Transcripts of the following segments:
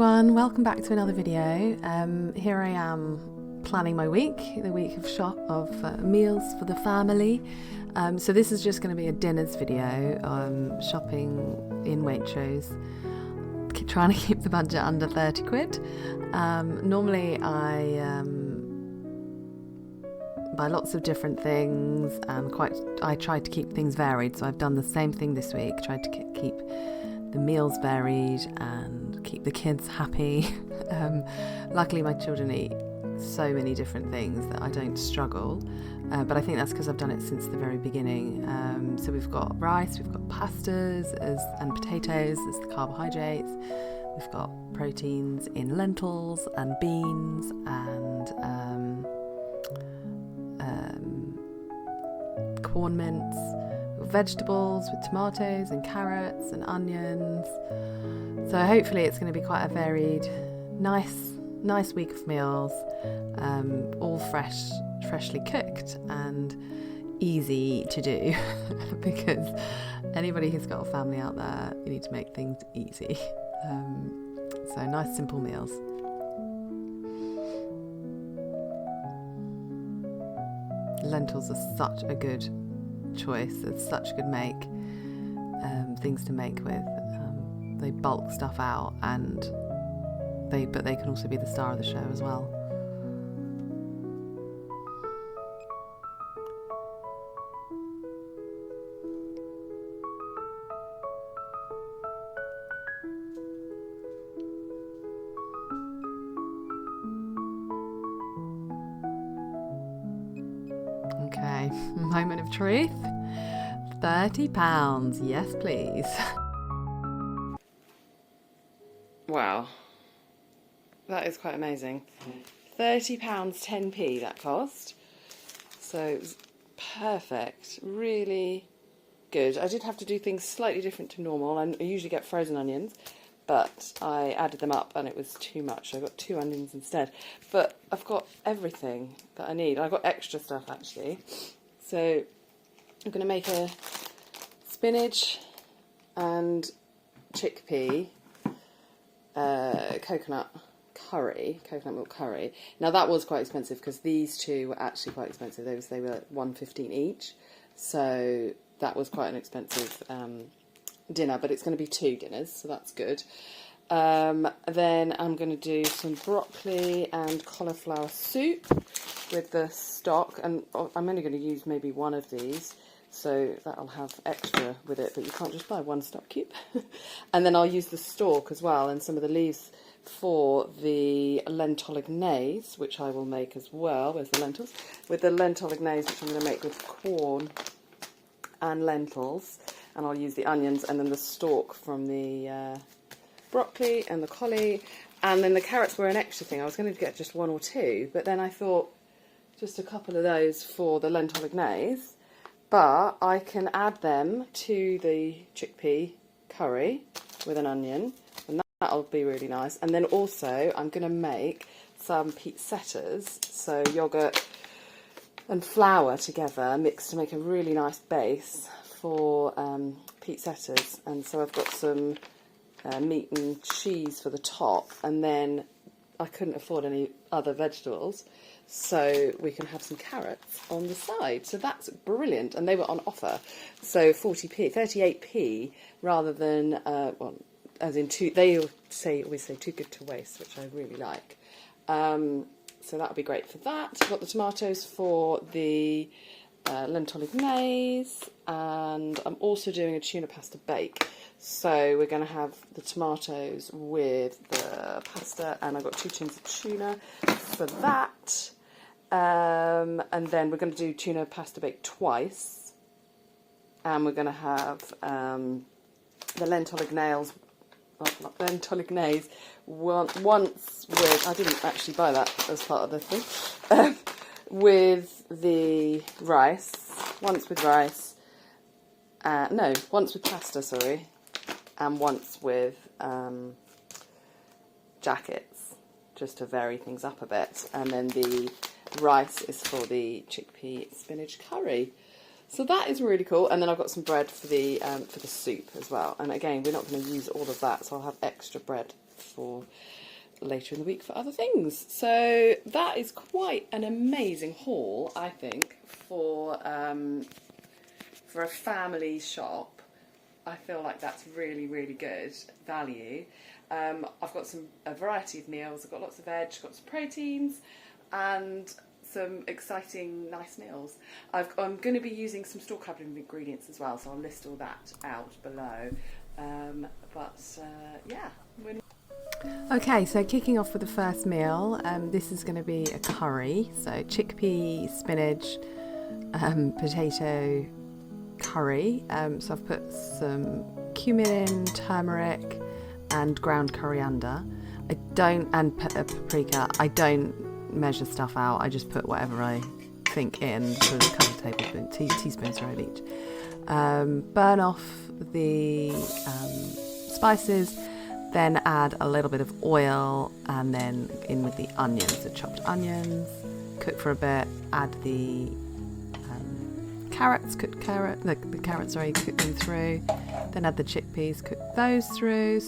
everyone, welcome back to another video. Here I am planning my week, the week of meals for the family. So this is just going to be a dinners video. I'm shopping in Waitrose, trying to keep the budget under 30 quid. Normally I buy lots of different things and I try to keep things varied, so I've done the same thing this week, tried to keep the meals varied and keep the kids happy. Luckily my children eat so many different things that I don't struggle, but I think that's because I've done it since the very beginning. So we've got rice, we've got pastas and potatoes as the carbohydrates, we've got proteins in lentils and beans and corn mince, vegetables with tomatoes and carrots and onions. So hopefully it's going to be quite a varied, nice week of meals, all freshly cooked and easy to do because anybody who's got a family out there, you need to make things easy. So nice simple meals. Lentils are such a good choice. It's such a good things to make with. They bulk stuff out but they can also be the star of the show as well. Okay, moment of truth. £30. Yes, please. Wow. That is quite amazing. £30, 10p that cost. So it was perfect. Really good. I did have to do things slightly different to normal. I usually get frozen onions, but I added them up and it was too much. So I got 2 onions instead. But I've got everything that I need. I've got extra stuff actually. So I'm going to make a spinach and chickpea coconut milk curry. Now that was quite expensive because these two were actually quite expensive. They were $1.15 each. So that was quite an expensive dinner, but it's going to be 2 dinners, so that's good. Then I'm going to do some broccoli and cauliflower soup with the stock, and I'm only going to use maybe one of these, so that'll have extra with it, but you can't just buy one stock cube. And then I'll use the stalk as well and some of the leaves for the Lentolignese, which I will make as well. Where's the lentils? With the Lentolignese, which I'm going to make with corn and lentils, and I'll use the onions and then the stalk from the broccoli and the cauli, and then the carrots were an extra thing. I was going to get just 1 or 2, but then I thought just a couple of those for the Lentolignese, but I can add them to the chickpea curry with an onion, and that'll be really nice. And then also I'm going to make some pizzettas, so yogurt and flour together mixed to make a really nice base for pizzettas. And so I've got some meat and cheese for the top, and then I couldn't afford any other vegetables, so we can have some carrots on the side. So that's brilliant, and they were on offer, so 38p rather than as in 2. They always say too good to waste, which I really like. So that'll be great for that. I've got the tomatoes for the Lentolignese, and I'm also doing a tuna pasta bake. So we're going to have the tomatoes with the pasta, and I've got 2 tins of tuna for that. And then we're going to do tuna pasta bake twice, and we're going to have the Lentolignese once with, I didn't actually buy that as part of the thing, with the rice, once with pasta, sorry, and once with jackets, just to vary things up a bit. And then the rice is for the chickpea spinach curry. So that is really cool. And then I've got some bread for the soup as well. And again, we're not going to use all of that, so I'll have extra bread for later in the week for other things. So that is quite an amazing haul, I think, for a family shop. I feel like that's really, really good value. I've got a variety of meals. I've got lots of veg, got some proteins, and some exciting, nice meals. I'm going to be using some store cupboard ingredients as well, so I'll list all that out below. Yeah. Okay, so kicking off with the first meal, this is going to be a curry. So chickpea, spinach, potato curry. So I've put some cumin, turmeric, and ground coriander. And paprika. I don't measure stuff out. I just put whatever I think in. So there's a couple of tablespoons, teaspoons of each. Burn off the spices. Then add a little bit of oil, and then in with the onions, the chopped onions. Cook for a bit. Add the carrots, cook them through. Then add the chickpeas, cook those through.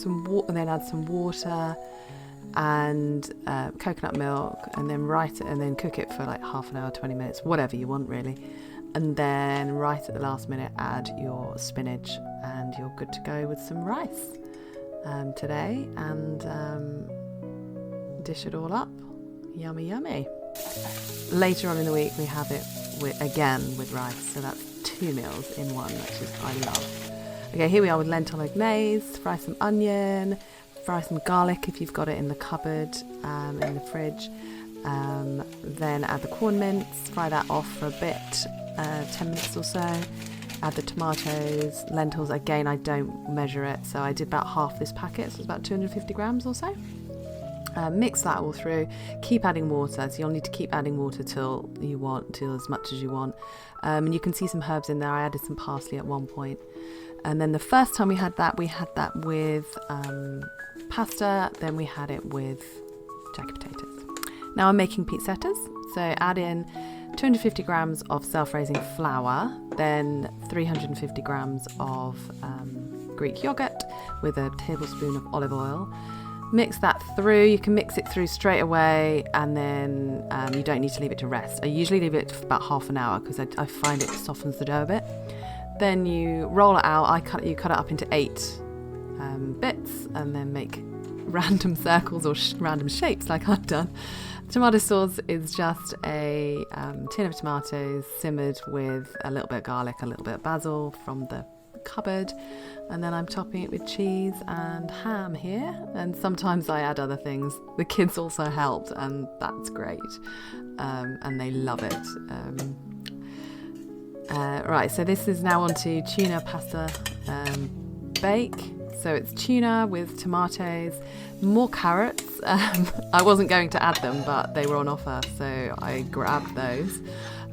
And then add some water and coconut milk, and then cook it for like half an hour, 20 minutes, whatever you want really. And then right at the last minute, add your spinach, and you're good to go with some rice. Today, and dish it all up. Yummy, yummy. Later on in the week, we have it with rice, so that's 2 meals in one, which I love. Okay, here we are with Lentolignese. Fry some onion, fry some garlic if you've got it in the cupboard, in the fridge. Then add the corn mince, fry that off for a bit, 10 minutes or so. Add the tomatoes, lentils. Again, I don't measure it, so I did about half this packet, so it's about 250 grams or so. Mix that all through. Keep adding water, so you'll need to keep adding water till as much as you want. And you can see some herbs in there. I added some parsley at one point. And then the first time we had that with pasta. Then we had it with jacket potatoes. Now I'm making pizzettas, so add in 250 grams of self-raising flour, then 350 grams of Greek yogurt with a tablespoon of olive oil. Mix that through. You can mix it through straight away, and then you don't need to leave it to rest. I usually leave it for about half an hour because I find it softens the dough a bit. Then you roll it out. You cut it up into 8 bits, and then make random circles or random shapes like I've done. Tomato sauce is just a tin of tomatoes simmered with a little bit of garlic, a little bit of basil from the cupboard, and then I'm topping it with cheese and ham here, and sometimes I add other things. The kids also helped, and that's great, and they love it. Right, so this is now on to tuna pasta bake. So it's tuna with tomatoes, more carrots. I wasn't going to add them, but they were on offer, so I grabbed those.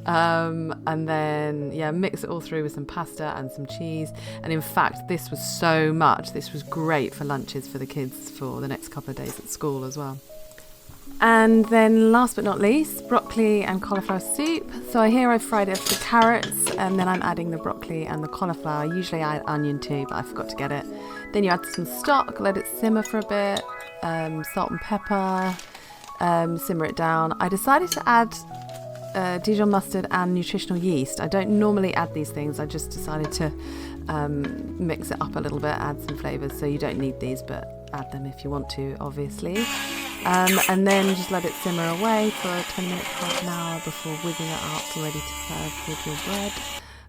And then, mix it all through with some pasta and some cheese. And in fact, this was so much. This was great for lunches for the kids for the next couple of days at school as well. And then last but not least, broccoli and cauliflower soup. So here I've fried up the carrots, and then I'm adding the broccoli and the cauliflower. Usually I add onion too, but I forgot to get it. Then you add some stock, let it simmer for a bit, salt and pepper, simmer it down. I decided to add Dijon mustard and nutritional yeast. I don't normally add these things. I just decided to mix it up a little bit, add some flavours. So you don't need these, but add them if you want to, obviously. And then just let it simmer away for 20 minutes, half an hour before whizzing it up, ready to serve with your bread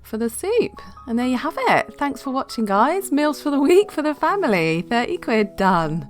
for the soup. And there you have it. Thanks for watching, guys. Meals for the week for the family. 30 quid done.